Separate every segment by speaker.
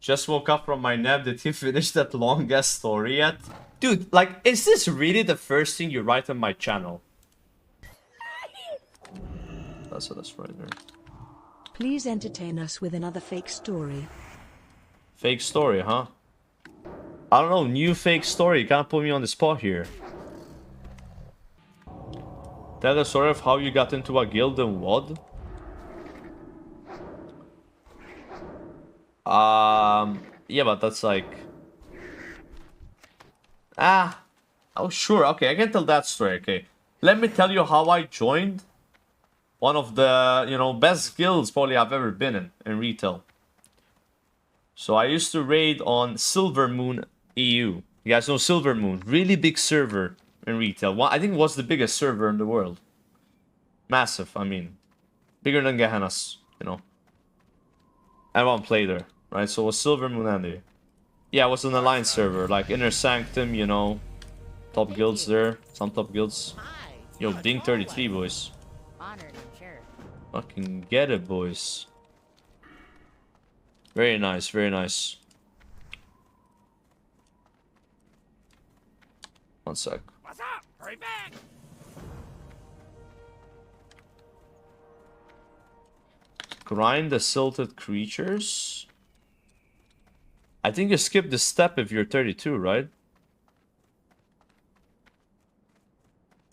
Speaker 1: Just woke up from my nap. Did he finish that long-ass story yet? Dude, like, is this really the first thing you write on my channel? That's right there.
Speaker 2: Please entertain us with another fake story.
Speaker 1: Fake story, huh? I don't know, new fake story. You can't put me on the spot here. Tell us sort of how you got into a guild and what? Yeah, but that's like... Oh, sure, okay, I can tell that story, okay. Let me tell you how I joined one of the, you know, best guilds probably I've ever been in retail. So I used to raid on Silver Moon EU. You guys know Silver Moon, really big server in retail. I think it was the biggest server in the world. Massive, I mean. Bigger than Gehenna's, you know. Everyone played there, right? So it was Silver Moon Andy. Yeah, it was an alliance server, like Inner Sanctum, you know. Top guilds there, some top guilds. Yo, Ding 33, boys. Fucking get it, boys. Very nice, very nice. One sec.
Speaker 3: What's up? Hurry back!
Speaker 1: Grind the silted creatures. I think you skip the step if you're 32, right?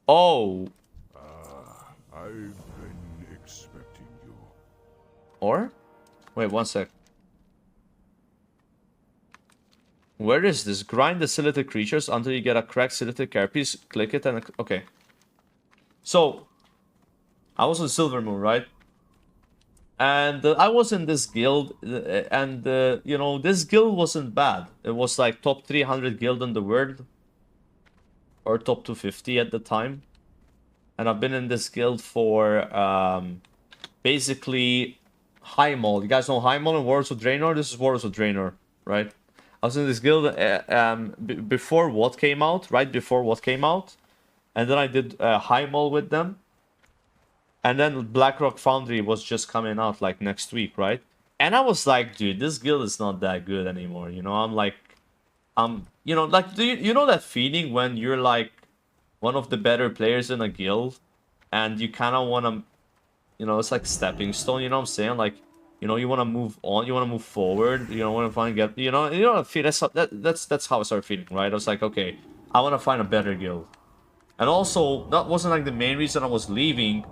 Speaker 1: Oh.
Speaker 4: I've been expecting you.
Speaker 1: Or? Wait, one sec. Where is this? Grind the silted creatures until you get a cracked silted carapace. Click it and... Okay. So, I was on Silver Moon, right? And I was in this guild, and you know, this guild wasn't bad. It was like top 300 guild in the world, or top 250 at the time. And I've been in this guild for basically Highmall. You guys know Highmall and Warriors of Draenor? This is Warriors of Draenor, right? I was in this guild before what came out, right before what came out, and then I did Highmall with them. And then Blackrock Foundry was just coming out like next week, right? And I was like, dude, this guild is not that good anymore. You know, I'm like, you know, like, do you know that feeling when you're like one of the better players in a guild and you kind of want to, you know, it's like stepping stone, you know what I'm saying? Like, you know, you want to move on, you want to move forward, you know, want to find get, you know, that's how I started feeling, right? I was like, okay, I want to find a better guild. And also, that wasn't like the main reason I was leaving.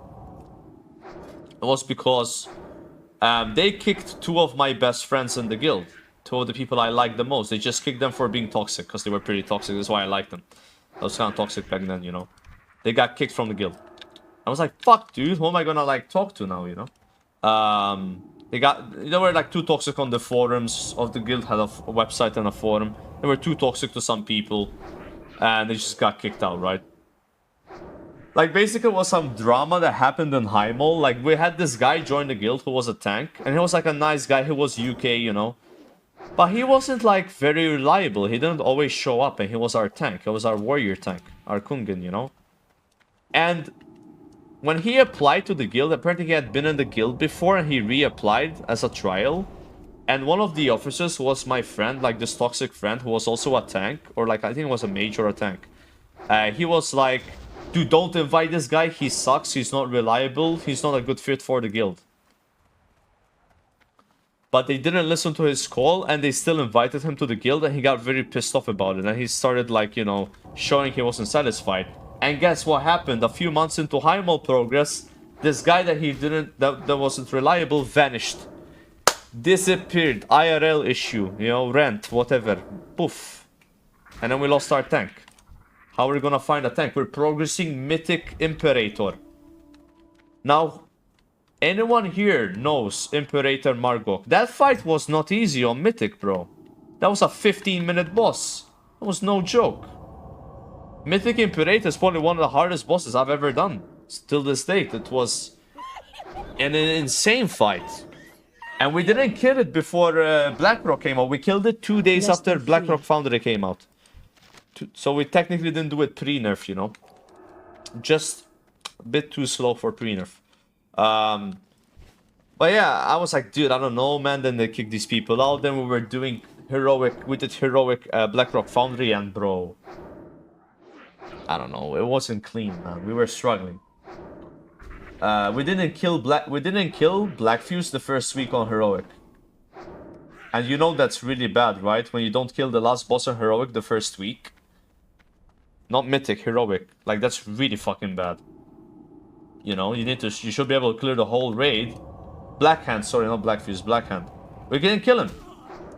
Speaker 1: It was because they kicked two of my best friends in the guild. Two of the people I liked the most. They just kicked them for being toxic, because they were pretty toxic. That's why I liked them. I was kind of toxic back then, you know. They got kicked from the guild. I was like, fuck, dude, who am I gonna, like, talk to now, you know? They were, like, too toxic on the forums of the guild. Had a website and a forum. They were too toxic to some people. And they just got kicked out, right? Like, basically, it was some drama that happened in Highmall. Like, we had this guy join the guild who was a tank. And he was, like, a nice guy. He was UK, you know. But he wasn't, like, very reliable. He didn't always show up. And he was our tank. He was our warrior tank. Our Kungen, you know. And when he applied to the guild, apparently he had been in the guild before. And he reapplied as a trial. And one of the officers was my friend. Like, this toxic friend who was also a tank. Or, like, I think it was a mage or a tank. He was, like... Dude, don't invite this guy. He sucks. He's not reliable. He's not a good fit for the guild. But they didn't listen to his call, and they still invited him to the guild, and he got very pissed off about it. And he started, like, you know, showing he wasn't satisfied. And guess what happened? A few months into Highmall progress, this guy that wasn't reliable vanished. Disappeared. IRL issue. You know, rent, whatever. Poof. And then we lost our tank. How are we gonna find a tank? We're progressing Mythic Imperator. Now, anyone here knows Imperator Margok. That fight was not easy on Mythic, bro. That was a 15-minute boss. That was no joke. Mythic Imperator is probably one of the hardest bosses I've ever done. Till this date, it was an insane fight. And we didn't kill it before Blackrock came out. We killed it 2 days after Blackrock Foundry came out. So we technically didn't do it pre-nerf, you know. Just a bit too slow for pre-nerf. But But yeah, I was like, dude, I don't know, man. Then they kicked these people out. Then we were doing heroic. We did heroic Blackrock Foundry, and bro, I don't know. It wasn't clean, man. We were struggling. We didn't kill Blackfuse the first week on heroic. And you know that's really bad, right? When you don't kill the last boss on heroic the first week. Not mythic, heroic. Like, that's really fucking bad. You know, you should be able to clear the whole raid. Blackhand, sorry, not Blackfuse, Blackhand. We didn't kill him.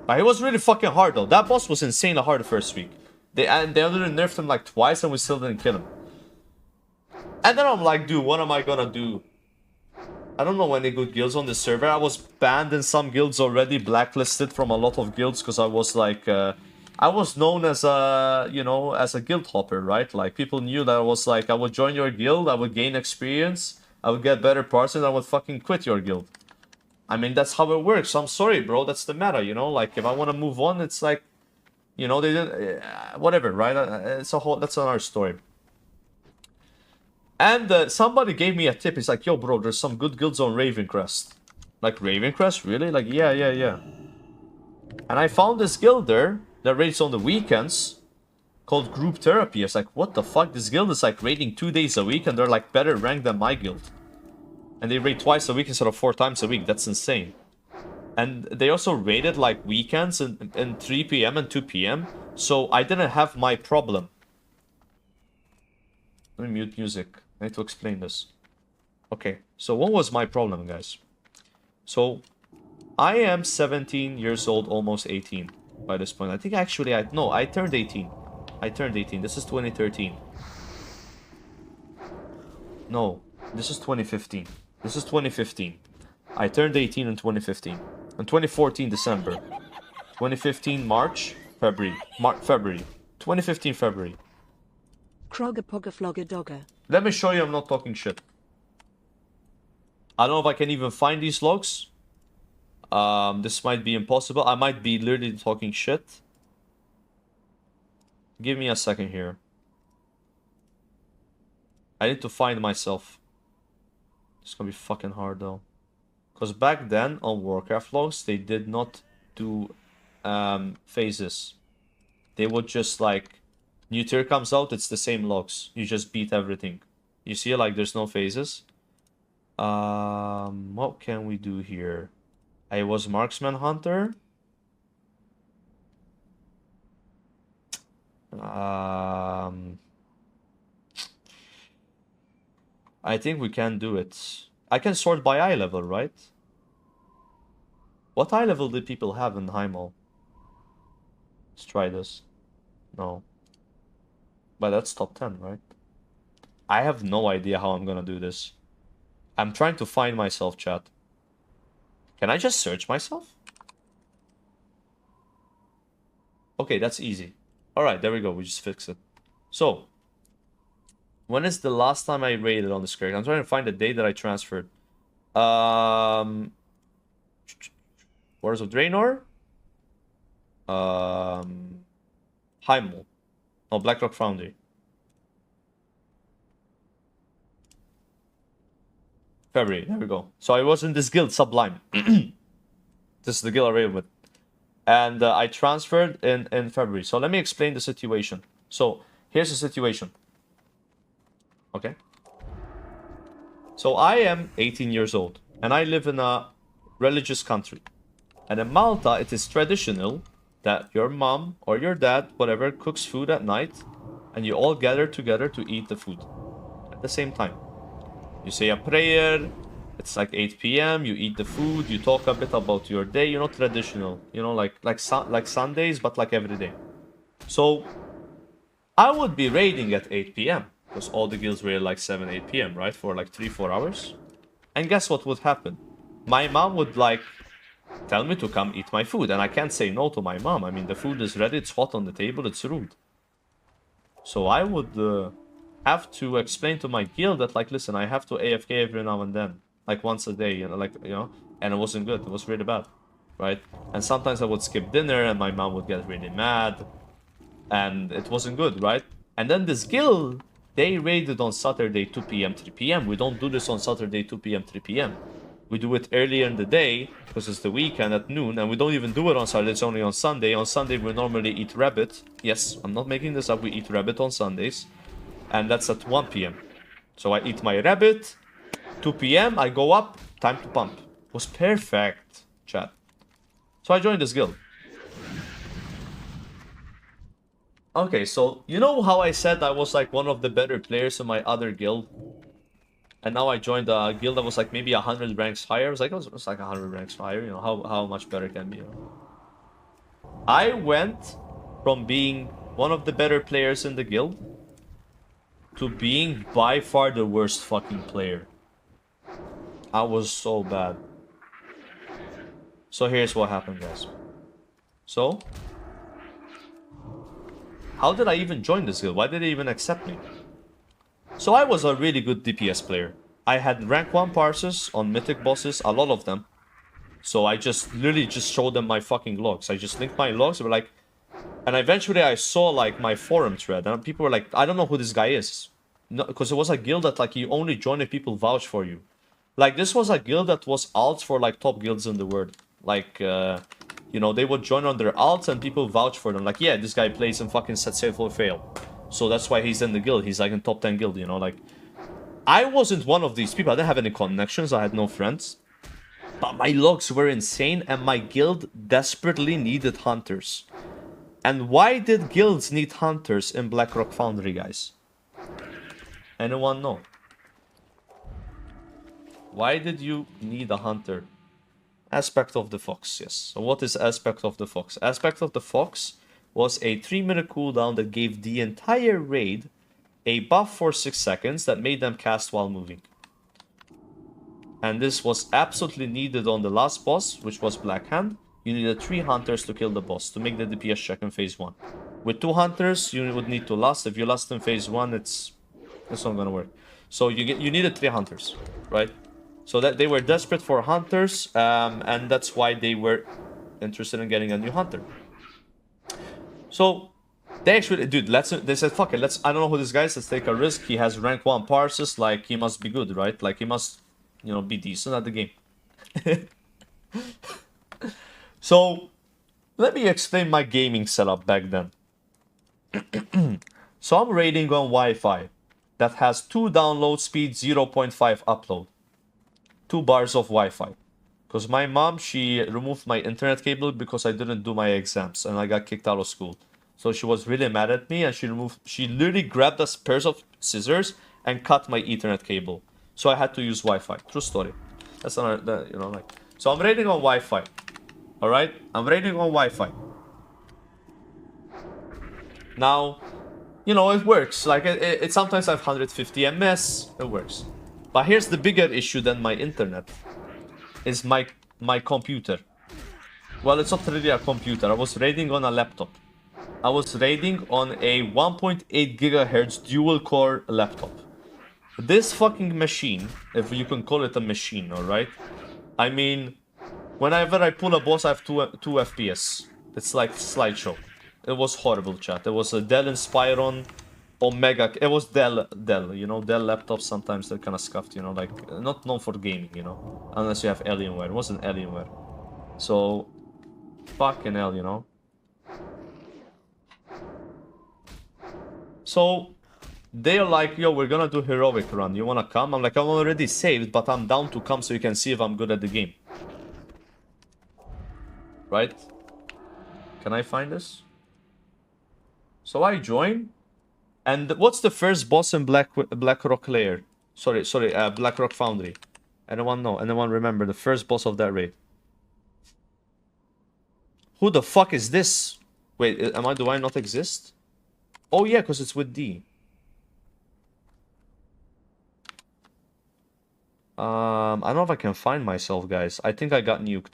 Speaker 1: But he was really fucking hard though. That boss was insanely hard the first week. They only nerfed him like twice and we still didn't kill him. And then I'm like, dude, what am I gonna do? I don't know any good guilds on this server. I was banned in some guilds already, blacklisted from a lot of guilds because I was like, I was known as a, you know, as a guild hopper, right? Like people knew that I was like, I would join your guild, I would gain experience, I would get better parts, and I would fucking quit your guild. I mean, that's how it works. I'm sorry, bro. That's the meta, you know? Like, if I want to move on, it's like, you know, they did, whatever, right? It's a whole, that's another story. And somebody gave me a tip. He's like, yo, bro, there's some good guilds on Ravencrest. Like, Ravencrest? Really? Like, yeah. And I found this guild there that raids on the weekends called Group Therapy. I was like, what the fuck? This guild is like raiding 2 days a week and they're like better ranked than my guild. And they raid twice a week instead of 4 times a week. That's insane. And they also raided like weekends in 3 p.m. and 2 p.m. So I didn't have my problem. Let me mute music. I need to explain this. Okay, so what was my problem, guys? So, I am 17 years old, almost 18 by this point. I think actually, I turned 18. I turned 18. This is 2013. No, this is 2015. This is 2015. I turned 18 in 2015. In 2014, December. 2015, March, February. February. 2015, February.
Speaker 2: Krogger Pogger Flogger Dogger.
Speaker 1: Let me show you I'm not talking shit. I don't know if I can even find these logs. This might be impossible. I might be literally talking shit. Give me a second here. I need to find myself. It's gonna be fucking hard though. Because back then on Warcraft logs, they did not do phases. They would just like, new tier comes out, it's the same logs. You just beat everything. You see, like, there's no phases. What can we do here? I was Marksman Hunter. I think we can do it. I can sort by eye level, right? What eye level did people have in Heimel? Let's try this. No. But that's top 10, right? I have no idea how I'm gonna do this. I'm trying to find myself, chat. Can I just search myself? Okay, that's easy. Alright, there we go. We just fixed it. So, when is the last time I raided on this character? I'm trying to find the date that I transferred. Wars of Draenor? Heimel. Oh, Blackrock Foundry. February, there we go. So I was in this guild, Sublime. This is the guild I raided with. And I transferred in February. So let me explain the situation. So here's the situation. Okay. So I am 18 years old. And I live in a religious country. And in Malta, it is traditional that your mom or your dad, whatever, cooks food at night. And you all gather together to eat the food. At the same time. You say a prayer, it's like 8 p.m, you eat the food, you talk a bit about your day, you know, traditional, you know, like Sundays, but like every day. So, I would be raiding at 8 p.m, because all the guilds raid like 7, 8 p.m, right, for like 3-4 hours. And guess what would happen? My mom would like, tell me to come eat my food, and I can't say no to my mom. I mean, the food is ready, it's hot on the table, it's rude. So I would... have to explain to my guild that, like, listen, I have to AFK every now and then, like once a day, you know, like, you know, and it wasn't good. It was really bad, right? And sometimes I would skip dinner and my mom would get really mad and it wasn't good, right? And then this guild, they raided on Saturday 2 p.m, 3 p.m. We don't do this on Saturday 2 p.m, 3 p.m. We do it earlier in the day, because it's the weekend at noon, and we don't even do it on Saturday, it's only on Sunday. On Sunday, we normally eat rabbit. Yes, I'm not making this up, we eat rabbit on Sundays. And that's at 1 p.m. So I eat my rabbit, 2 p.m, I go up, time to pump. It was perfect, chat. So I joined this guild. Okay, so you know how I said I was like one of the better players in my other guild? And now I joined a guild that was like maybe 100 ranks higher. It was like 100 ranks higher, you know, how much better it can be. You know? I went from being one of the better players in the guild to being by far the worst fucking player. I was so bad. So here's what happened, guys. So, how did I even join this guild? Why did they even accept me? So I was a really good DPS player. I had rank 1 parsers on mythic bosses, a lot of them. So I just literally just showed them my fucking logs. I just linked my logs, they were like... And eventually I saw like my forum thread, and people were like, I don't know who this guy is. No, because it was a guild that like you only join if people vouch for you. Like this was a guild that was alts for like top guilds in the world. Like, you know, they would join on their alts and people vouch for them. Like, yeah, this guy plays in fucking set safe or fail. So that's why he's in the guild. He's like in top 10 guild, you know, like... I wasn't one of these people. I didn't have any connections. I had no friends. But my logs were insane and my guild desperately needed hunters. And why did guilds need hunters in Blackrock Foundry, guys? Anyone know? Why did you need a hunter? Aspect of the Fox, yes. So what is Aspect of the Fox? Aspect of the Fox was a 3-minute cooldown that gave the entire raid a buff for 6 seconds that made them cast while moving. And this was absolutely needed on the last boss, which was Blackhand. You needed 3 hunters to kill the boss, to make the DPS check in phase 1. With 2 hunters, you would need to last. If you last in phase 1, it's not gonna work. So you needed 3 hunters, right? So that they were desperate for hunters, and that's why they were interested in getting a new hunter. So they actually, dude, they said, fuck it, I don't know who this guy is, let's take a risk. He has rank 1 parses, like, he must be good, right? Like, he must, you know, be decent at the game. So, let me explain my gaming setup back then. So, I'm raiding on Wi-Fi that has 2 download speed, 0.5 upload. 2 bars of Wi-Fi. Because my mom, she removed my internet cable because I didn't do my exams and I got kicked out of school. So she was really mad at me and she literally grabbed a pair of scissors and cut my Ethernet cable. So I had to use Wi-Fi. True story. That's not, you know, like. So I'm raiding on Wi-Fi. Alright? I'm raiding on Wi-Fi. Now, you know, it works. Like, it sometimes I have 150 ms. It works. But here's the bigger issue than my internet. Is my computer. Well, it's not really a computer. I was raiding on a laptop. I was raiding on a 1.8 gigahertz dual core laptop. This fucking machine, if you can call it a machine, alright? I mean, whenever I pull a boss, I have 2 FPS. It's like slideshow. It was horrible, chat. It was a Dell Inspiron Omega. It was Dell, you know, Dell laptops sometimes they're kind of scuffed, you know, like, not known for gaming, you know, unless you have Alienware. It wasn't Alienware. So, fucking hell, you know. So, they're like, yo, we're gonna do heroic run. You wanna come? I'm like, I'm already saved, but I'm down to come so you can see if I'm good at the game. Right? Can I find this? So I join. And what's the first boss in Blackrock Lair? Sorry, Blackrock Foundry. Anyone know? Anyone remember the first boss of that raid? Who the fuck is this? Wait, do I not exist? Oh yeah, because it's with D. I don't know if I can find myself, guys. I think I got nuked.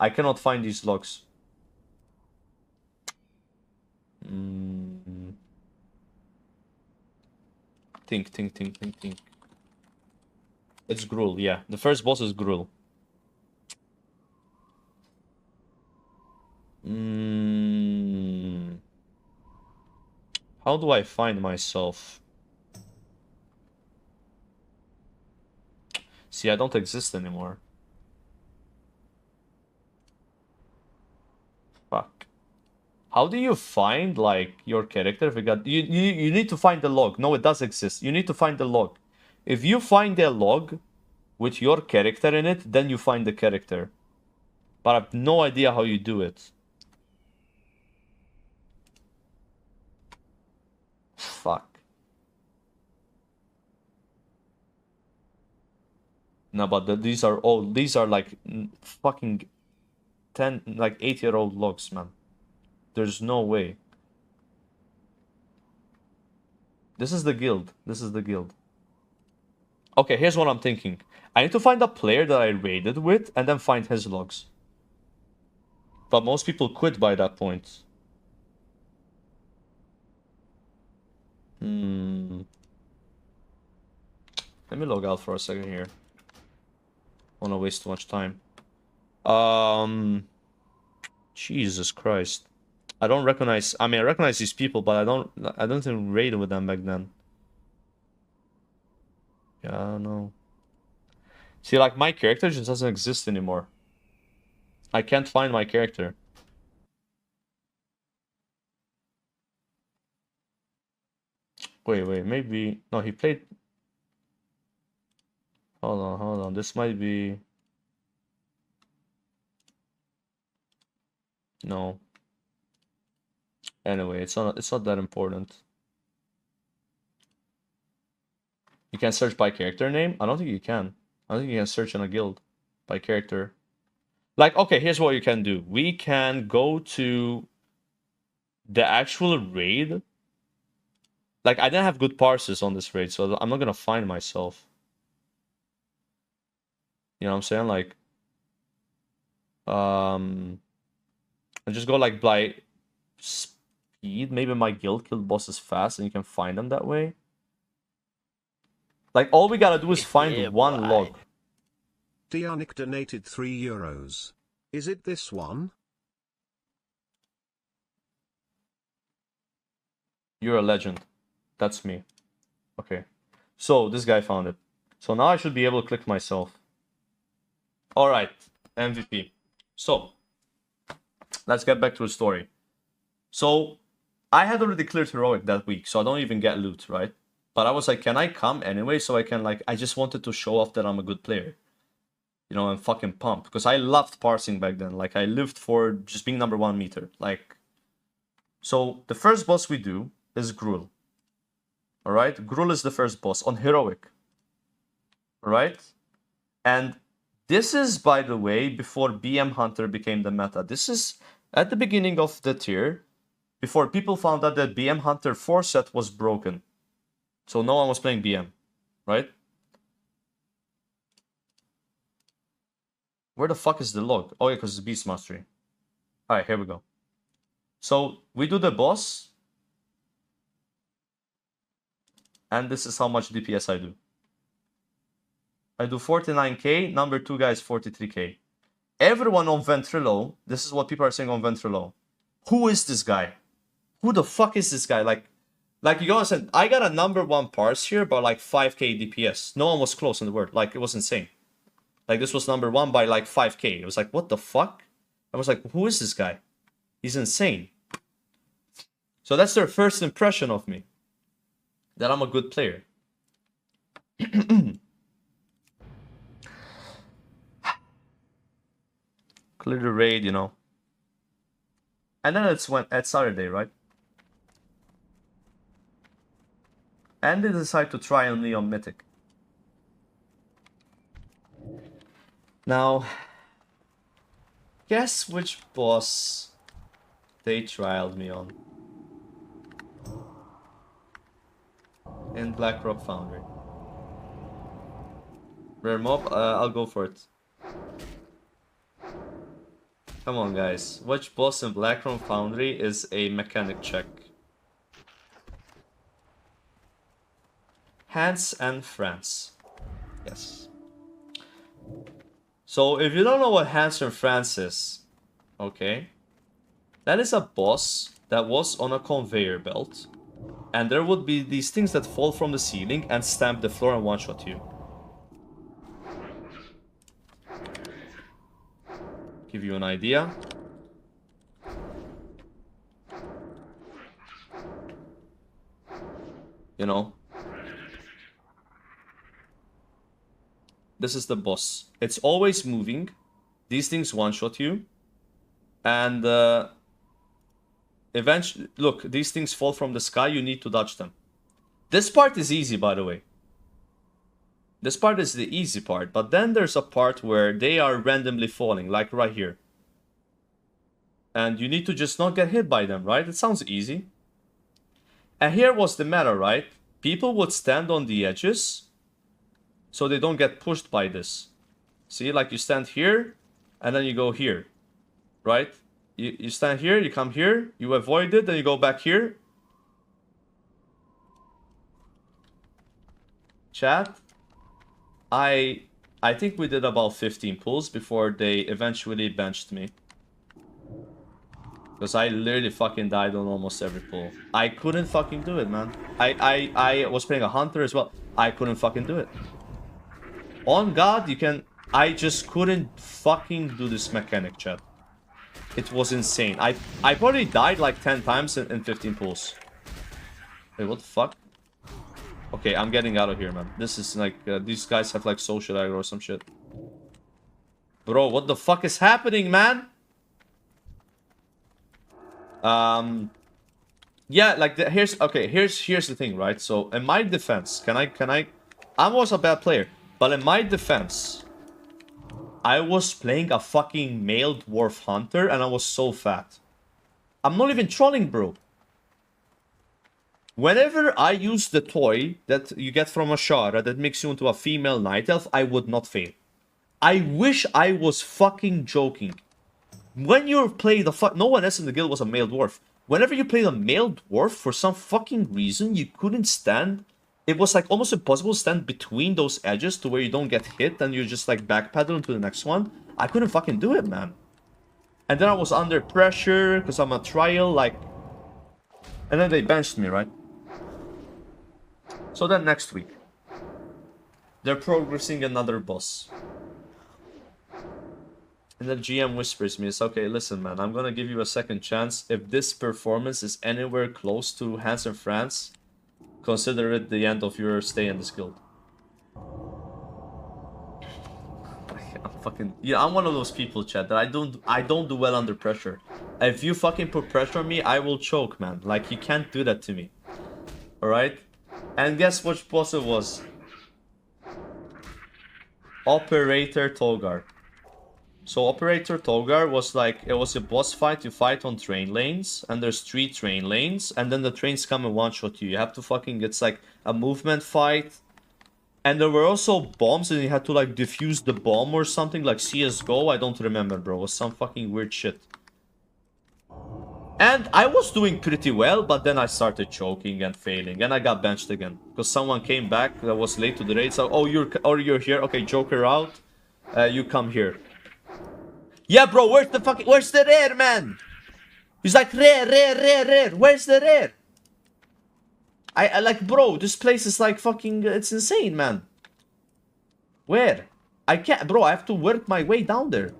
Speaker 1: I cannot find these logs. Think. It's Gruul, yeah. The first boss is Gruul. How do I find myself? See, I don't exist anymore. Fuck. How do you find, like, your character? If you got... You need to find the log. No, it does exist. You need to find the log. If you find a log with your character in it, then you find the character. But I have no idea how you do it. Fuck. No, but these are all... These are, like, fucking 10... Like, 8-year-old logs, man. There's no way. This is the guild. This is the guild. Okay, here's what I'm thinking. I need to find a player that I raided with and then find his logs. But most people quit by that point. Let me log out for a second here. I don't want to waste too much time. Jesus Christ. I don't recognize... I mean, I recognize these people, but I don't think raid with them back then. Yeah, I don't know. See, like, my character just doesn't exist anymore. I can't find my character. Wait, maybe... No, he played... Hold on. This might be... No. Anyway, it's not that important. You can search by character name? I don't think you can. I don't think you can search in a guild by character. Like, okay, here's what you can do. We can go to the actual raid. Like, I didn't have good parsers on this raid, so I'm not gonna find myself. You know what I'm saying? Like, and just go like by speed. Maybe my guild killed bosses fast and you can find them that way. Like, all we gotta do is find one log.
Speaker 3: Dionic donated €3. Is it this one?
Speaker 1: You're a legend. That's me. Okay. So, this guy found it. So now I should be able to click myself. Alright. MVP. So, let's get back to the story. So, I had already cleared Heroic that week, so I don't even get loot, right? But I was like, can I come anyway? So I can, like, I just wanted to show off that I'm a good player. You know, and fucking pump. Because I loved parsing back then. Like, I lived for just being #1 meter. Like, so the first boss we do is Gruul. Alright? Gruul is the first boss on Heroic. Alright? And this is, by the way, before BM Hunter became the meta. This is at the beginning of the tier. Before people found out that BM Hunter 4 set was broken. So no one was playing BM. Right? Where the fuck is the log? Oh yeah, because it's Beast Mastery. Alright, here we go. So we do the boss. And this is how much DPS I do. I do 49k, number 2 guy is 43k. Everyone on Ventrilo, this is what people are saying on Ventrilo. Who is this guy? Who the fuck is this guy? Like you gotta say, I got a #1 parse here, but like 5k DPS. No one was close in the world. Like, it was insane. Like, this was #1 by like 5k. It was like, what the fuck? I was like, who is this guy? He's insane. So that's their first impression of me. That I'm a good player. Clear the raid, you know. And then it's Saturday, right? And they decide to try on me on Mythic. Now, guess which boss they trialed me on. In Blackrock Foundry. Rare mob? I'll go for it. Come on, guys. Which boss in Blackrock Foundry is a mechanic check? Hans and France. Yes. So, if you don't know what Hans and France is, okay, that is a boss that was on a conveyor belt. And there would be these things that fall from the ceiling and stamp the floor and one-shot you. give you an idea. You know. This is the boss. It's always moving. These things one-shot you. And eventually, look, these things fall from the sky. You need to dodge them. This part is easy, by the way. This part is the easy part. But then there's a part where they are randomly falling, like right here. And you need to just not get hit by them, right? It sounds easy. And here was the matter, right? People would stand on the edges so they don't get pushed by this. See, like you stand here and then you go here, right? You stand here, you come here, you avoid it, then you go back here. Chat, I think we did about 15 pulls before they eventually benched me. Because I literally fucking died on almost every pull. I couldn't fucking do it, man. I was playing a hunter as well. I couldn't fucking do it. On God, you can... I just couldn't fucking do this mechanic, chat. It was insane. I probably died like 10 times in 15 pulls. Wait, what the fuck? Okay, I'm getting out of here, man. This is like... these guys have like social aggro or some shit. Bro, what the fuck is happening, man? Yeah, like here's the thing, right? So in my defense, I was a bad player, but in my defense, I was playing a fucking male dwarf hunter and I was so fat. I'm not even trolling, bro. Whenever I use the toy that you get from a Shara that makes you into a female night elf, I would not fail. I wish I was fucking joking. When you play the no one else in the guild was a male dwarf. Whenever you played a male dwarf, for some fucking reason, you couldn't stand. It was like almost impossible to stand between those edges to where you don't get hit and you just like backpedal into the next one. I couldn't fucking do it, man. And then I was under pressure because I'm a trial, like... And then they benched me, right? So then next week, they're progressing another boss. And the GM whispers me, it's okay, listen, man, I'm gonna give you a second chance. If this performance is anywhere close to Hands in France, consider it the end of your stay in this guild. I'm fucking... Yeah, I'm one of those people, chat, that I don't do well under pressure. If you fucking put pressure on me, I will choke, man. Like, you can't do that to me. Alright? And guess which boss it was? Operator Togar. So Operator Togar was like, it was a boss fight. You fight on train lanes, and there's 3 train lanes, and then the trains come and one-shot you. You have to fucking, it's like a movement fight. And there were also bombs, and you had to like defuse the bomb or something, like CSGO. I don't remember, bro. It was some fucking weird shit. And I was doing pretty well, but then I started choking and failing, and I got benched again. Because someone came back that was late to the raid, so, oh, you're here? Okay, Joker out. You come here. Yeah, bro, where's the rare, man? He's like, rare. Where's the rare? I like, bro, this place is like fucking, it's insane, man. Where? I can't, bro, I have to work my way down there.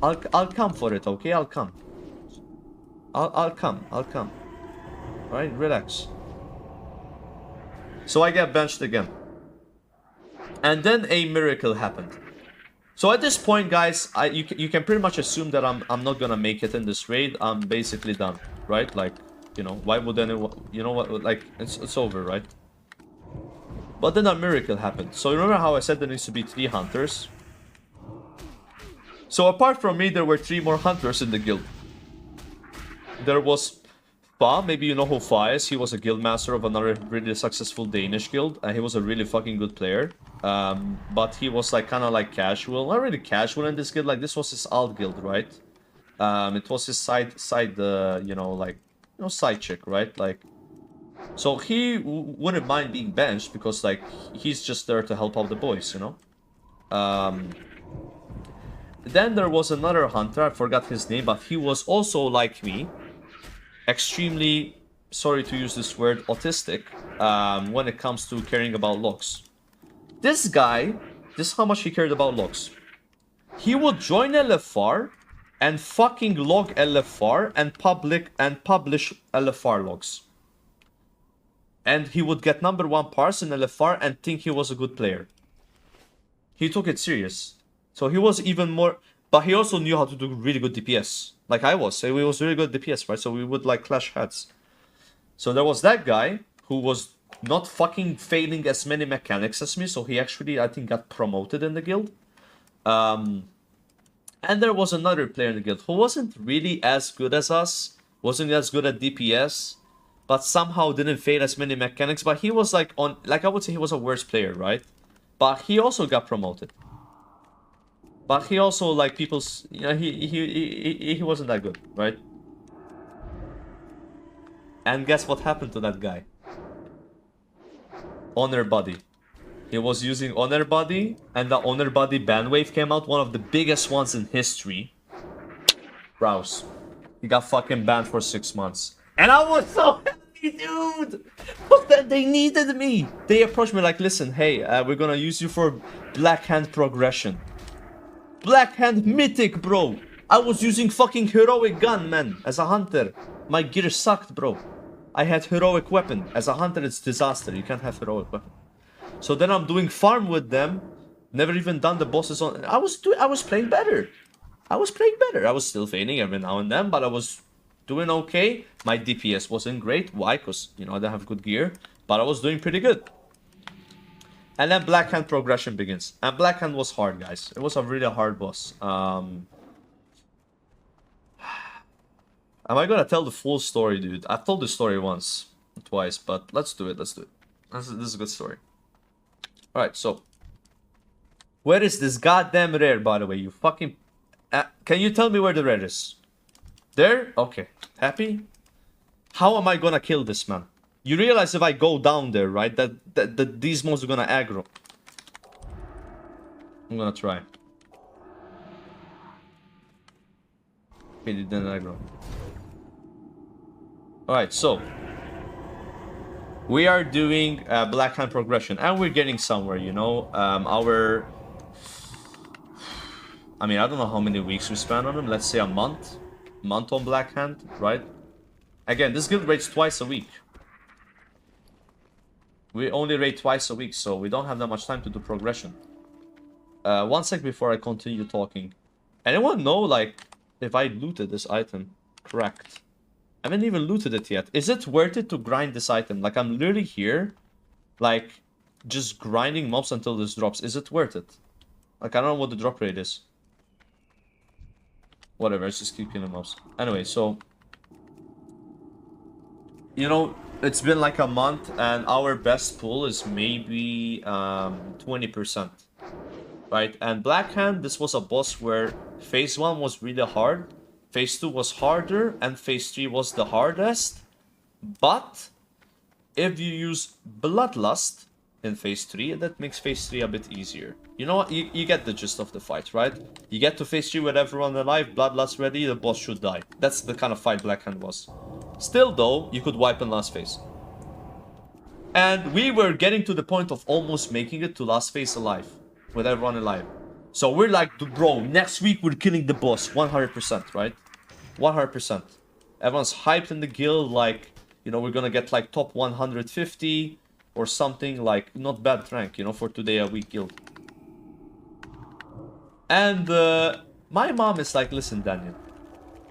Speaker 1: I'll come for it, okay? I'll come. I'll come. Alright, relax. So I get benched again. And then a miracle happened. So at this point, guys, you can pretty much assume that I'm not gonna make it in this raid. I'm basically done, right? Like, you know, why would anyone, you know what, like, it's over, right? But then a miracle happened. So remember how I said there needs to be 3 hunters? So apart from me, there were 3 more hunters in the guild. There was Fa, maybe you know who Fa is. He was a guild master of another really successful Danish guild, and he was a really fucking good player. But he was like kind of like casual, not really casual in this guild. Like this was his alt guild, right? It was his side, you know, like, you know, side chick, right? Like, so he wouldn't mind being benched because like he's just there to help out the boys, you know. Then there was another hunter, I forgot his name, but he was also like me, extremely, sorry to use this word, autistic, when it comes to caring about looks. This guy, this is how much he cared about looks. He would join LFR and fucking log LFR and publish LFR logs. And he would get #1 parse in LFR and think he was a good player. He took it serious. So he was even more... But he also knew how to do really good DPS. Like I was. So he was really good at DPS, right? So we would like clash heads. So there was that guy who was not fucking failing as many mechanics as me. So he actually, I think, got promoted in the guild. And there was another player in the guild who wasn't really as good as us. Wasn't as good at DPS. But somehow didn't fail as many mechanics. But he was like on... Like I would say he was a worse player, right? But he also got promoted. But he also, like, people's... You know, he wasn't that good, right? And guess what happened to that guy? Honor Body. He was using Honor Body, and the Honor Body ban wave came out, one of the biggest ones in history. Browse. He got fucking banned for 6 months. And I was so happy, dude! But then they needed me! They approached me like, listen, hey, we're gonna use you for Blackhand progression. Blackhand Mythic, bro! I was using fucking heroic gun, man, as a hunter. My gear sucked, bro. I had heroic weapon. As a hunter, it's disaster. You can't have heroic weapon. So then I'm doing farm with them. Never even done the bosses on... I was playing better. I was playing better. I was still failing every now and then, but I was doing okay. My DPS wasn't great. Why? Because, you know, I didn't have good gear. But I was doing pretty good. And then Blackhand progression begins. And Blackhand was hard, guys. It was a really hard boss. Am I gonna tell the full story, dude? I've told the story once, twice, but let's do it. Let's do it. This is a good story. Alright, so. Where is this goddamn rare, by the way? You fucking... can you tell me where the rare is? There? Okay. Happy? How am I gonna kill this man? You realize if I go down there, right? That these mobs are gonna aggro. I'm gonna try. Okay, they didn't aggro. Alright, so. We are doing Blackhand progression. And we're getting somewhere, you know. I mean, I don't know how many weeks we spent on them. Let's say a month. Month on Blackhand, right? Again, this guild rates twice a week. We only raid twice a week, so we don't have that much time to do progression. One sec before I continue talking. Anyone know, like, if I looted this item? Correct. I haven't even looted it yet. Is it worth it to grind this item? Like, I'm literally here, like, just grinding mobs until this drops. Is it worth it? Like, I don't know what the drop rate is. Whatever, let's just keep killing mobs. Anyway, so... You know, it's been like a month, and our best pull is maybe 20%. Right? And Blackhand, this was a boss where phase 1 was really hard, phase 2 was harder, and phase 3 was the hardest. But if you use Bloodlust in phase 3, that makes phase 3 a bit easier. You know what? You get the gist of the fight, right? You get to phase 3 with everyone alive, Bloodlust ready, the boss should die. That's the kind of fight Blackhand was. Still though, you could wipe in last phase. And we were getting to the point of almost making it to last phase alive. With everyone alive. So we're like, bro, next week we're killing the boss. 100%, right? 100%. Everyone's hyped in the guild, like, you know, we're gonna get like top 150 or something, like, not bad rank, you know, for today a week guild. And my mom is like, listen, Daniel.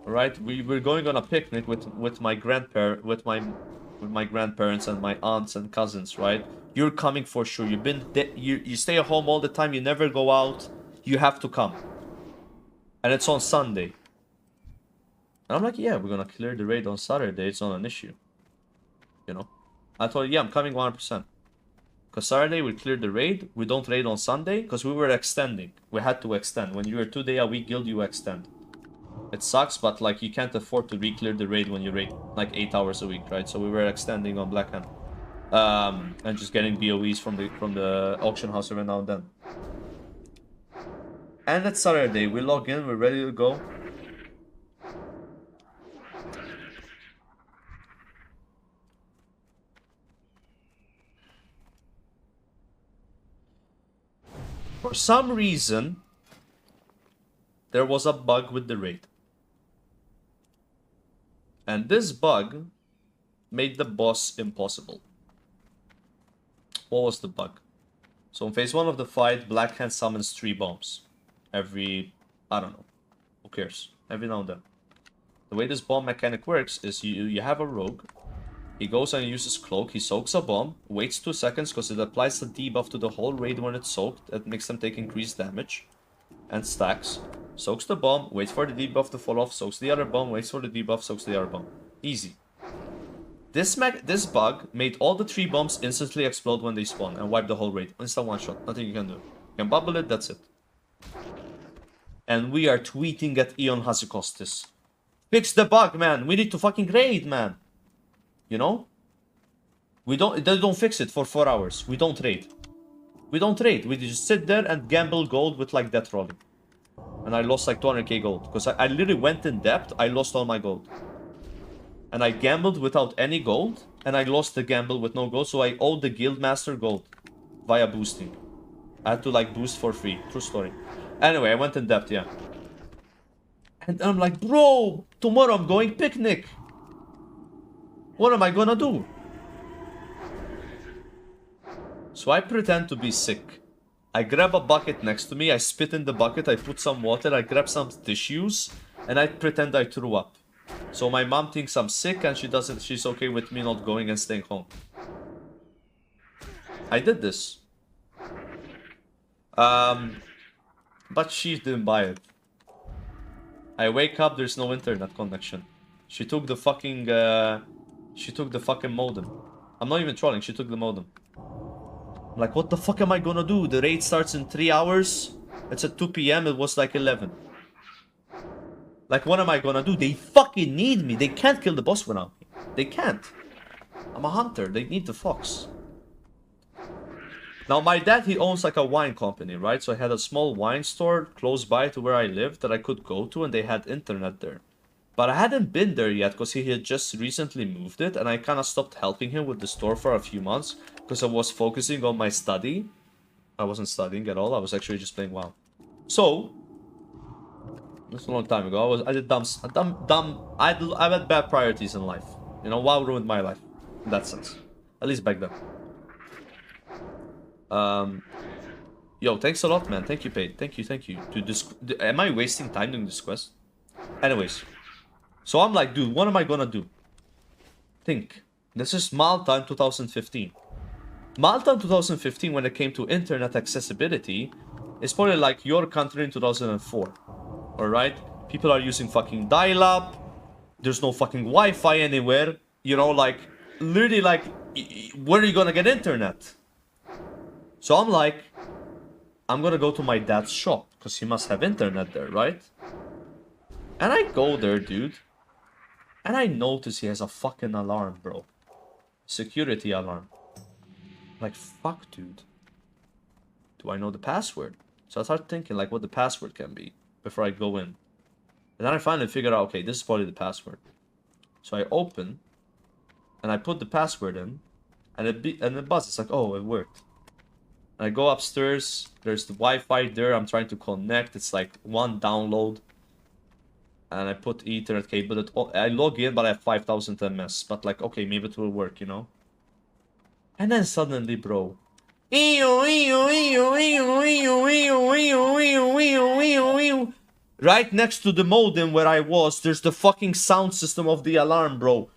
Speaker 1: Right, we're going on a picnic with my grandparents and my aunts and cousins, right? You're coming for sure. You stay at home all the time. You never go out. You have to come. And it's on Sunday. And I'm like, yeah, we're gonna clear the raid on Saturday. It's not an issue. You know, I told her, yeah, I'm coming 100%. Because Saturday we cleared the raid. We don't raid on Sunday because we were extending. We had to extend. When you're a 2-day-a-week guild, you extend. It sucks, but like you can't afford to re-clear the raid when you raid like 8 hours a week, right? So we were extending on Blackhand, and just getting BOEs from the auction house every now and then. And it's Saturday. We log in. We're ready to go. For some reason, there was a bug with the raid. And this bug made the boss impossible. What was the bug? So in phase 1 of the fight, Blackhand summons 3 bombs. Every, I don't know, who cares? Every now and then. The way this bomb mechanic works is you have a rogue. He goes and uses cloak, he soaks a bomb, waits 2 seconds because it applies a debuff to the whole raid when it's soaked. That makes them take increased damage. And stacks. Soaks the bomb, waits for the debuff to fall off, soaks the other bomb, waits for the debuff, soaks the other bomb. Easy. This bug made all the 3 bombs instantly explode when they spawn and wipe the whole raid. Instant one shot, nothing you can do. You can bubble it, that's it. And we are tweeting at Eon Hazikostis. Fix the bug, man. We need to fucking raid, man. You know? They don't fix it for 4 hours. We don't raid. We don't trade. We just sit there and gamble gold with like death rolling. And I lost like 200k gold. Because I literally went in depth. I lost all my gold. And I gambled without any gold. And I lost the gamble with no gold. So I owed the guildmaster gold. Via boosting. I had to like boost for free. True story. Anyway, I went in depth, yeah. And I'm like, bro, tomorrow I'm going picnic. What am I gonna do? So I pretend to be sick. I grab a bucket next to me, I spit in the bucket, I put some water, I grab some tissues, and I pretend I threw up. So my mom thinks I'm sick and she's okay with me not going and staying home. I did this. But she didn't buy it. I wake up, there's no internet connection. She took the fucking modem. I'm not even trolling, she took the modem. I'm like, what the fuck am I gonna do? The raid starts in 3 hours. It's at 2 PM, it was like 11. Like, what am I gonna do? They fucking need me. They can't kill the boss without me. They can't. I'm a hunter, they need the fox. Now, my dad, he owns like a wine company, right? So I had a small wine store close by to where I lived that I could go to, and they had internet there. But I hadn't been there yet because he had just recently moved it, and I kind of stopped helping him with the store for a few months because I was focusing on my study. I wasn't studying at all, I was actually just playing WoW. So, that's a long time ago, I had bad priorities in life. You know, WoW ruined my life, in that sense. At least back then. Yo, thanks a lot, man. Thank you, Paid. Thank you. Dude, am I wasting time doing this quest? Anyways. So I'm like, dude, what am I gonna do? Think. This is Malta in 2015. Malta in 2015, when it came to internet accessibility, is probably like your country in 2004. Alright? People are using fucking dial-up. There's no fucking Wi-Fi anywhere. You know, like, literally, like, where are you gonna get internet? So I'm like, I'm gonna go to my dad's shop, because he must have internet there, right? And I go there, dude. And I notice he has a fucking alarm, bro. Security alarm. Like, fuck, dude. Do I know the password? So I start thinking, like, what the password can be before I go in. And then I finally figure out, okay, this is probably the password. So I open, and I put the password in, and it buzzes. It's like, oh, it worked. And I go upstairs, there's the Wi-Fi there, I'm trying to connect, it's like 1 download. And I put Ethernet cable, I log in, but I have 5000 ms. But like, okay, maybe it will work, you know? And then suddenly, bro. Right next to the modem where I was, there's the fucking sound system of the alarm, bro.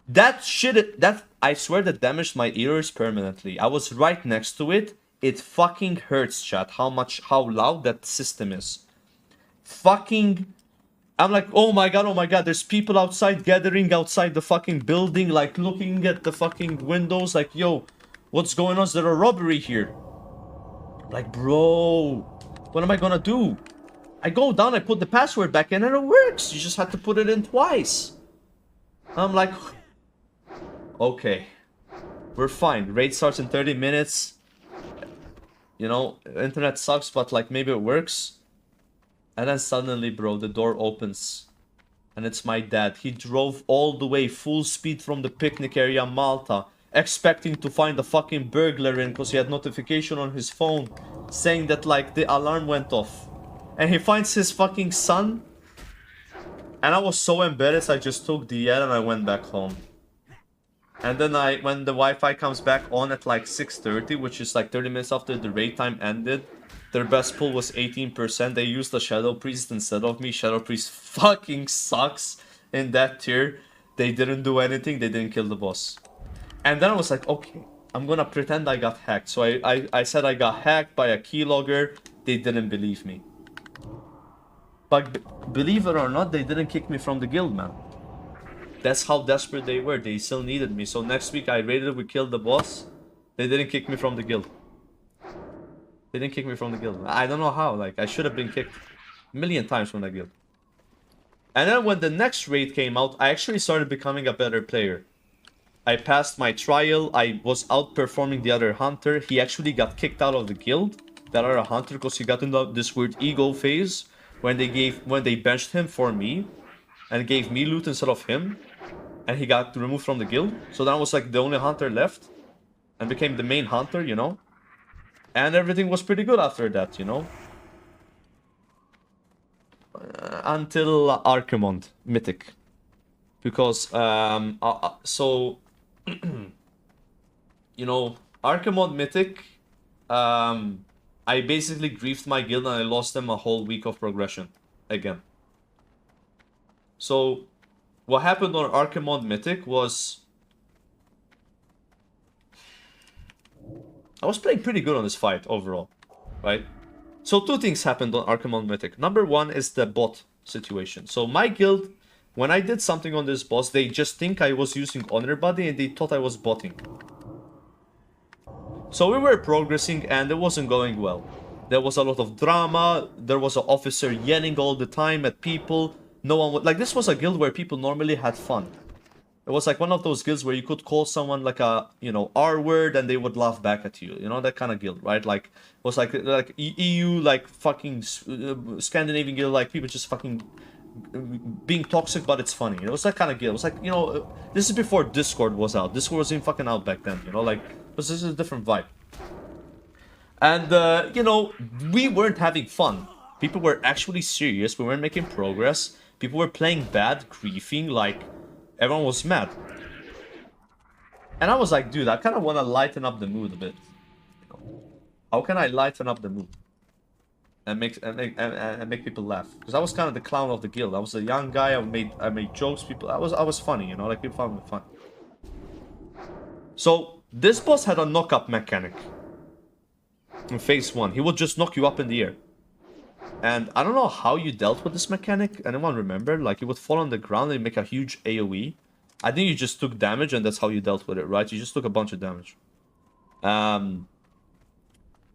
Speaker 1: That shit, I swear that damaged my ears permanently. I was right next to it. It fucking hurts, chat, how loud that system is. Fucking... I'm like, oh my god, there's people outside gathering outside the fucking building, like looking at the fucking windows, like, yo, what's going on? Is there a robbery here? Like, bro, what am I gonna do? I go down, I put the password back in, and it works. You just have to put it in twice. I'm like, okay, we're fine. Raid starts in 30 minutes. You know, internet sucks, but like, maybe it works. And then suddenly, bro, the door opens. And it's my dad. He drove all the way full speed from the picnic area in Malta, expecting to find a fucking burglar in because he had notification on his phone saying that, like, the alarm went off. And he finds his fucking son. And I was so embarrassed, I just took the L and I went back home. And then when the Wi-Fi comes back on at like 6:30, which is like 30 minutes after the raid time ended, their best pull was 18%. They used the Shadow Priest instead of me. Shadow Priest fucking sucks in that tier. They didn't do anything, they didn't kill the boss. And then I was like, okay, I'm gonna pretend I got hacked. So I said I got hacked by a keylogger. They didn't believe me. But believe it or not, they didn't kick me from the guild, man. That's how desperate they were. They still needed me. So next week I raided, we killed the boss. They didn't kick me from the guild. They didn't kick me from the guild. I don't know how. Like, I should have been kicked a million times from the guild. And then when the next raid came out, I actually started becoming a better player. I passed my trial. I was outperforming the other hunter. He actually got kicked out of the guild, that other hunter, because he got into this weird ego phase when they benched him for me and gave me loot instead of him, and he got removed from the guild. So then I was like the only hunter left and became the main hunter, you know. And everything was pretty good after that, you know. Until Archimonde, Mythic. Because, so, you know, Archimonde, Mythic, I basically griefed my guild and I lost them a whole week of progression again. So, what happened on Archimonde Mythic was... I was playing pretty good on this fight overall, right? So two things happened on Archimonde Mythic. Number one is the bot situation. So my guild, when I did something on this boss, they just think I was using Honor Body and they thought I was botting. So we were progressing and it wasn't going well. There was a lot of drama. There was an officer yelling all the time at people. No one would... Like, this was a guild where people normally had fun. It was like one of those guilds where you could call someone like a, you know, R word and they would laugh back at you. You know, that kind of guild, right? Like, it was like EU, like fucking Scandinavian guild, like people just fucking being toxic, but it's funny. It was that kind of guild. It was like, you know, this is before Discord was out. Discord wasn't fucking out back then, you know, like, this is a different vibe. And, you know, we weren't having fun. People were actually serious. We weren't making progress. People were playing bad, griefing, like... Everyone was mad. And I was like, dude, I kind of want to lighten up the mood a bit. How can I lighten up the mood? And make people laugh? Because I was kind of the clown of the guild. I was a young guy, I made jokes, people... I was funny, you know, like people found me fun. So, this boss had a knock-up mechanic. In phase 1. He would just knock you up in the air. And I don't know how you dealt with this mechanic. Anyone remember? Like, you would fall on the ground and make a huge AoE. I think you just took damage and that's how you dealt with it, right? You just took a bunch of damage.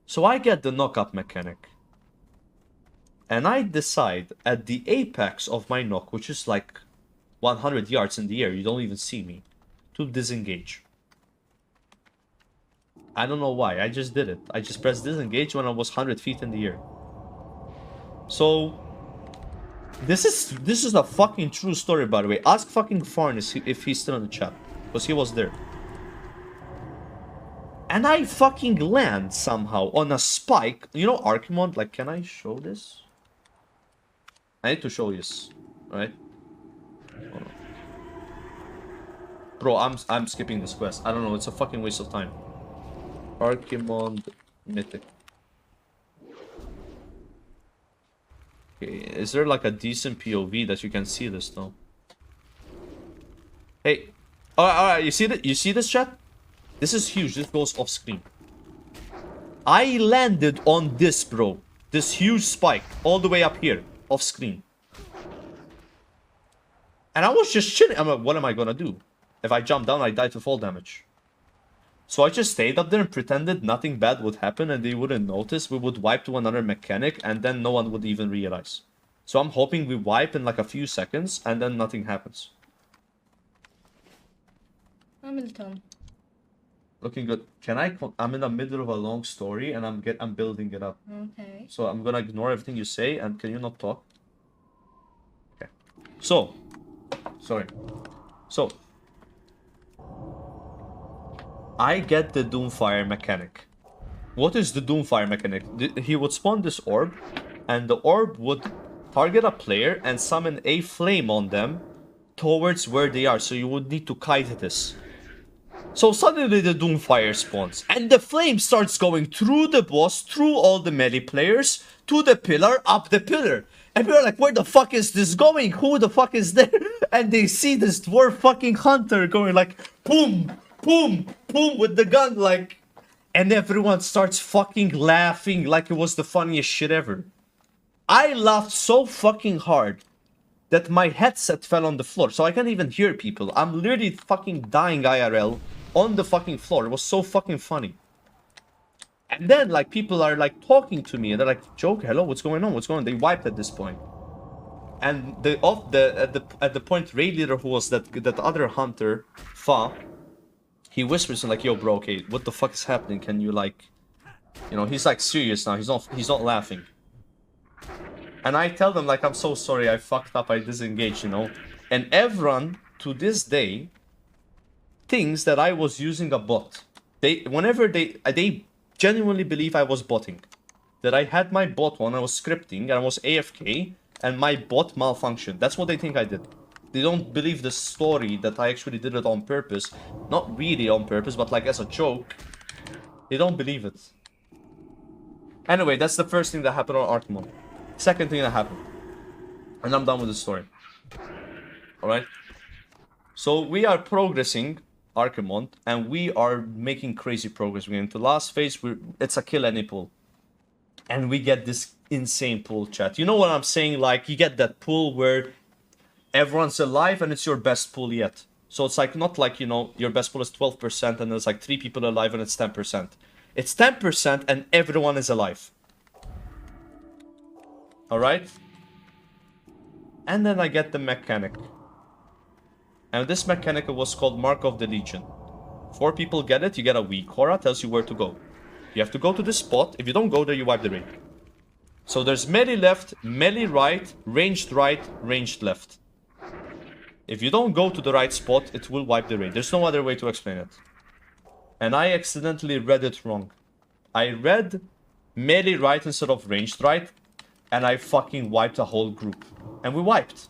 Speaker 1: So I get the knock-up mechanic. And I decide at the apex of my knock, which is like 100 yards in the air, you don't even see me, to disengage. I don't know why, I just did it. I just pressed disengage when I was 100 feet in the air. So, this is a fucking true story, by the way. Ask fucking Farn if he's still in the chat, because he was there. And I fucking land somehow on a spike. You know Archimonde, like, can I show this? I need to show you this, right? Oh, no. Bro, I'm skipping this quest. I don't know, it's a fucking waste of time. Archimonde Mythic. Is there like a decent POV that you can see this though? Hey, alright, you see that? You see this, chat? This is huge. This goes off screen. I landed on this, bro. This huge spike all the way up here, off screen. And I was just chilling. I'm like, what am I gonna do? If I jump down, I die to fall damage. So I just stayed up there and pretended nothing bad would happen and they wouldn't notice. We would wipe to another mechanic and then no one would even realize. So I'm hoping we wipe in like a few seconds and then nothing happens.
Speaker 5: Hamilton.
Speaker 1: Looking good. Can I... I'm in the middle of a long story and I'm building it up.
Speaker 5: Okay.
Speaker 1: So I'm gonna ignore everything you say and can you not talk? Okay. So. Sorry. So. I get the Doomfire mechanic. What is the Doomfire mechanic? He would spawn this orb, and the orb would target a player and summon a flame on them towards where they are. So you would need to kite this. So suddenly the Doomfire spawns, and the flame starts going through the boss, through all the melee players, to the pillar, up the pillar. And we're like, where the fuck is this going? Who the fuck is there? And they see this dwarf fucking hunter going like, boom, boom, boom, with the gun, like... And everyone starts fucking laughing like it was the funniest shit ever. I laughed so fucking hard that my headset fell on the floor, so I can't even hear people. I'm literally fucking dying IRL on the fucking floor. It was so fucking funny. And then, like, people are, like, talking to me, and they're like, Joke, hello, what's going on? What's going on? They wiped at this point. And at the point, Raid Leader, who was that other hunter, Fa, he whispers in like, yo, bro, okay, what the fuck is happening? Can you, like... You know, he's, like, serious now. He's not laughing. And I tell them, like, I'm so sorry, I fucked up, I disengaged, you know. And everyone, to this day, thinks that I was using a bot. They genuinely believe I was botting. That I had my bot on, I was scripting, and I was AFK, and my bot malfunctioned. That's what they think I did. They don't believe the story that I actually did it on purpose. Not really on purpose, but like as a joke. They don't believe it. Anyway, that's the first thing that happened on Archimonde. Second thing that happened. And I'm done with the story. Alright? So we are progressing Archimonde, and we are making crazy progress. We're into last phase, it's a kill any pull. And we get this insane pull, chat. You know what I'm saying? Like, you get that pull where everyone's alive and it's your best pull yet. So it's like, not like, you know, your best pull is 12% and there's like 3 people alive and it's 10%. It's 10% and everyone is alive. Alright? And then I get the mechanic. And this mechanic was called Mark of the Legion. 4 people get it, you get a weak aura, tells you where to go. You have to go to this spot. If you don't go there, you wipe the raid. So there's melee left, melee right, ranged left. If you don't go to the right spot, it will wipe the raid. There's no other way to explain it. And I accidentally read it wrong. I read melee right instead of ranged right, and I fucking wiped a whole group. And we wiped.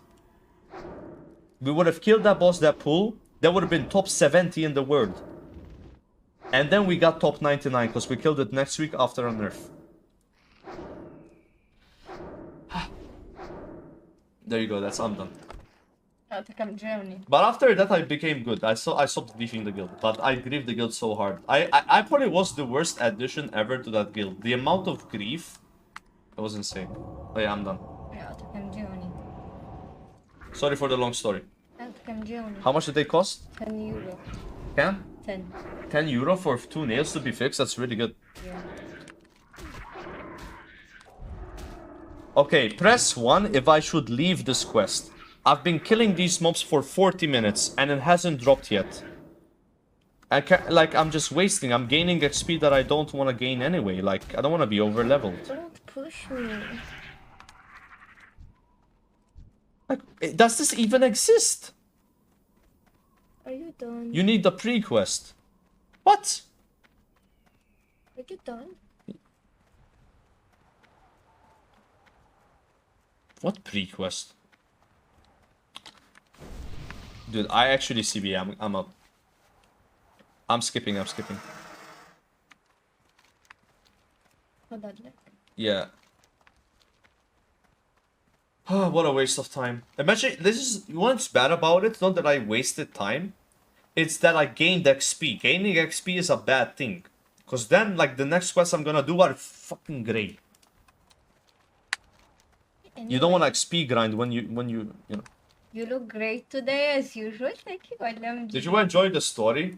Speaker 1: We would have killed that boss, that pool. That would have been top 70 in the world. And then we got top 99 because we killed it next week after a nerf. There you go, I'm done.
Speaker 5: Germany.
Speaker 1: But after that I became good. I stopped griefing the guild. But I griefed the guild so hard. I probably was the worst addition ever to that guild. The amount of grief, it was insane. Oh yeah, I'm done.
Speaker 5: Germany.
Speaker 1: Sorry for the long story.
Speaker 5: Germany.
Speaker 1: How much did they cost?
Speaker 5: 10 euro.
Speaker 1: 10?
Speaker 5: 10.
Speaker 1: 10 euro for 2 nails to be fixed? That's really good.
Speaker 5: Yeah.
Speaker 1: Okay, press 1 if I should leave this quest. I've been killing these mobs for 40 minutes and it hasn't dropped yet. I'm just wasting. I'm gaining XP that I don't want to gain anyway. Like, I don't want to be over leveled.
Speaker 5: Don't push me.
Speaker 1: Like, does this even exist?
Speaker 5: Are you done?
Speaker 1: You need the pre-quest. What?
Speaker 5: Are you done?
Speaker 1: What pre-quest? Dude, I actually CB. I'm up. I'm skipping.
Speaker 5: Hold on, like.
Speaker 1: Yeah. What a waste of time. Imagine, what's bad about it, not that I wasted time. It's that I gained XP. Gaining XP is a bad thing. Because then, like, the next quests I'm gonna do are fucking great.
Speaker 5: Anyway,
Speaker 1: You don't want to XP grind when you know.
Speaker 5: You look great today as usual. Thank you, LMG.
Speaker 1: Did you enjoy the story?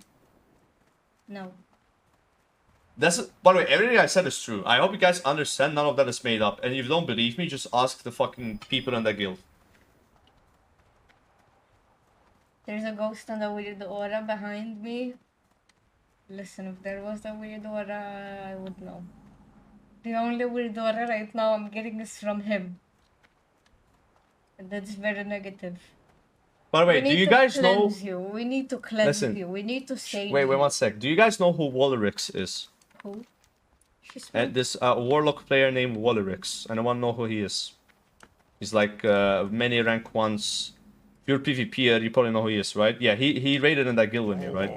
Speaker 5: No.
Speaker 1: By the way, everything I said is true. I hope you guys understand none of that is made up. And if you don't believe me, just ask the fucking people in the guild.
Speaker 5: There's a ghost and a weird aura behind me. Listen, if there was a weird aura, I would know. The only weird aura right now I'm getting is from him. And that's very negative.
Speaker 1: By the way, do you guys know...
Speaker 5: We need to cleanse
Speaker 1: Listen.
Speaker 5: you. We need to save
Speaker 1: Wait,
Speaker 5: you.
Speaker 1: one sec. Do you guys know who Walrix is?
Speaker 5: Who? Kiss me.
Speaker 1: This warlock player named Wallerix. And I want to know who he is. He's like many rank ones. If you're PvPer, you probably know who he is, right? Yeah, he raided in that guild with me, right?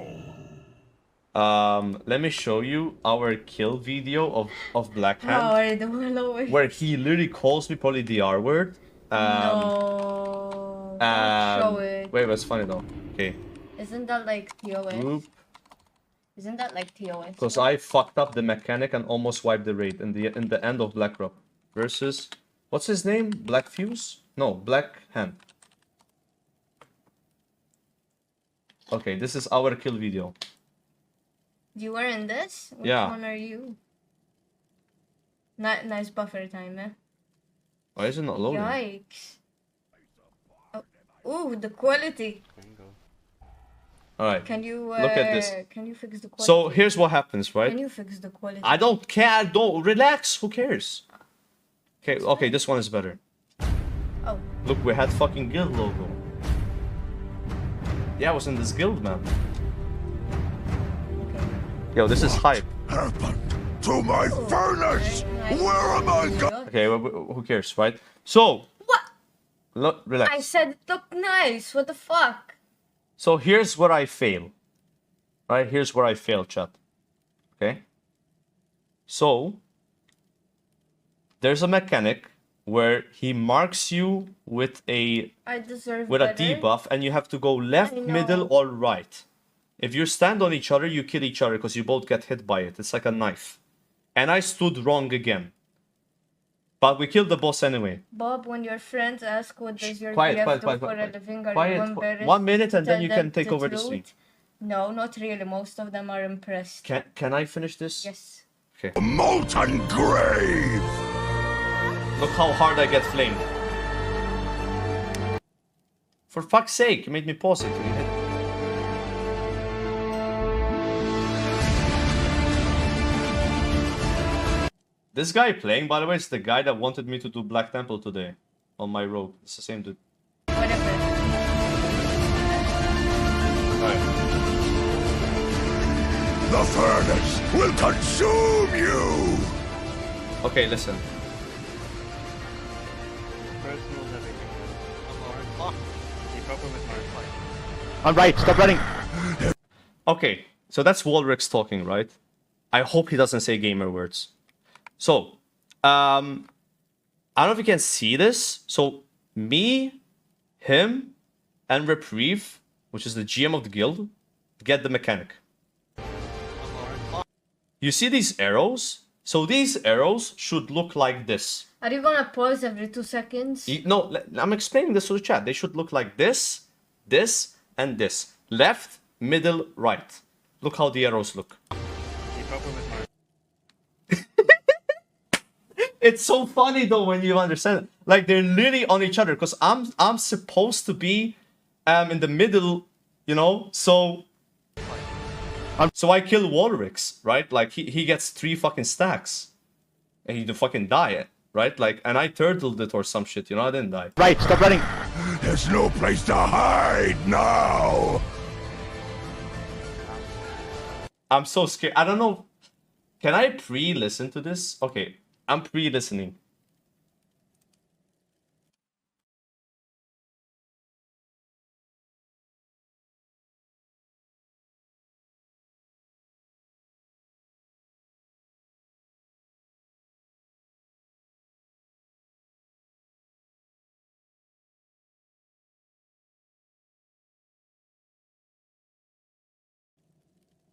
Speaker 1: Let me show you our kill video of Blackhand.
Speaker 5: Alright, the warlock.
Speaker 1: Where he literally calls me probably the R word.
Speaker 5: No. Don't show it.
Speaker 1: Wait, that's funny though. Okay.
Speaker 5: Isn't that like TOS?
Speaker 1: Group.
Speaker 5: Isn't that like TOS?
Speaker 1: Because I fucked up the mechanic and almost wiped the raid in the end of Blackrock versus what's his name? Black Fuse? No, Blackhand. Okay, this is our kill video.
Speaker 5: You were in this? Which
Speaker 1: Yeah.
Speaker 5: one are you? Nice buffer time, eh?
Speaker 1: Why is it not loading?
Speaker 5: Yikes. Oh, ooh, the quality.
Speaker 1: Alright.
Speaker 5: Can you
Speaker 1: Look at this.
Speaker 5: Can you fix the quality?
Speaker 1: So here's what happens, right?
Speaker 5: Can you fix the quality?
Speaker 1: I don't care. Don't relax. Who cares? Okay, this one is better.
Speaker 5: Oh.
Speaker 1: Look, we had fucking guild logo. Yeah, I was in this guild, man.
Speaker 5: Okay.
Speaker 1: Yo, this is hype.
Speaker 4: Happen to my furnace!
Speaker 5: Nice.
Speaker 4: Where am I going?
Speaker 1: Okay, who cares, right? So,
Speaker 5: What?
Speaker 1: look, relax.
Speaker 5: I said it looked nice. What the fuck?
Speaker 1: So here's where I fail. Right? Here's where I fail, chat. Okay? So, there's a mechanic where he marks you with a
Speaker 5: I deserve
Speaker 1: with a
Speaker 5: better.
Speaker 1: debuff and you have to go left,
Speaker 5: I know.
Speaker 1: middle, or right. If you stand on each other, you kill each other because you both get hit by it. It's like a knife. And I stood wrong again. But we killed the boss anyway.
Speaker 5: Bob, when your friends ask what does your
Speaker 1: Quiet,
Speaker 5: BF
Speaker 1: quiet,
Speaker 5: do
Speaker 1: quiet,
Speaker 5: for
Speaker 1: quiet,
Speaker 5: a living, are
Speaker 1: quiet.
Speaker 5: you embarrassed?
Speaker 1: 1 minute and then
Speaker 5: Tell
Speaker 1: you
Speaker 5: them
Speaker 1: can take
Speaker 5: the
Speaker 1: over the
Speaker 5: truth?
Speaker 1: stream.
Speaker 5: No, not really. Most of them are impressed.
Speaker 1: Can I finish this?
Speaker 5: Yes.
Speaker 1: Okay.
Speaker 4: A molten grave!
Speaker 1: Look how hard I get flamed. For fuck's sake, you made me pause it. This guy playing, by the way, is the guy that wanted me to do Black Temple today on my rogue. It's the same dude.
Speaker 5: Whatever.
Speaker 1: Alright.
Speaker 4: The furnace will consume you!
Speaker 1: Okay, listen.
Speaker 6: Personals everything. Keep up with my fight.
Speaker 7: I'm right, stop running.
Speaker 1: Okay, so that's Walrix talking, right? I hope he doesn't say gamer words. So, I don't know if you can see this. So, me, him, and Reprieve, which is the GM of the guild, get the mechanic. You see these arrows? So these arrows should look like this.
Speaker 5: Are you gonna pause every 2 seconds?
Speaker 1: No, I'm explaining this to the chat. They should look like this, this, and this. Left, middle, right. Look how the arrows look.
Speaker 6: Keep up with my
Speaker 1: It's so funny though when you understand it. Like they're literally on each other because I'm supposed to be in the middle, you know. So I kill Walrix, right? Like he gets 3 fucking stacks, and he fucking die, right? Like, and I turtled it or some shit, you know. I didn't die.
Speaker 7: Right, stop running.
Speaker 4: There's no place to hide now!
Speaker 1: I'm so scared. I don't know. Can I pre-listen to this? Okay, I'm pre-listening.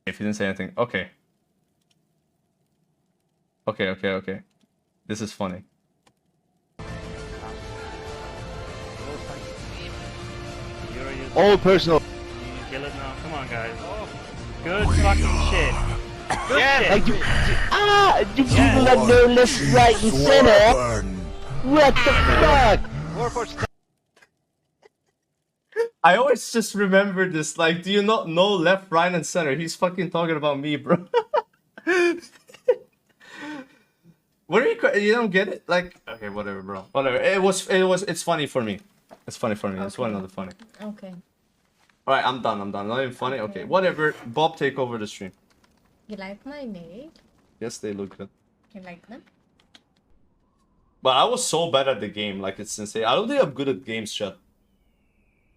Speaker 1: If you didn't say anything. Okay. Okay. This is funny.
Speaker 7: All personal.
Speaker 6: You kill it now. Come on, guys. Good fucking shit. Good shit.
Speaker 7: Like you people that know left, right, and center.
Speaker 4: Burn.
Speaker 7: What the fuck?
Speaker 1: I always just remember this. Like, do you not know left, right, and center? He's fucking talking about me, bro. What are you don't get it? Like, okay, whatever, bro. Whatever. It's funny for me. It's funny for me. It's one of the funny.
Speaker 5: Okay.
Speaker 1: All right, I'm done. Not even funny. Okay, whatever. Bob, take over the stream.
Speaker 5: You like my nail?
Speaker 1: Yes, they look good.
Speaker 5: You like them?
Speaker 1: But I was so bad at the game, like it's insane. I don't think I'm good at games, chat.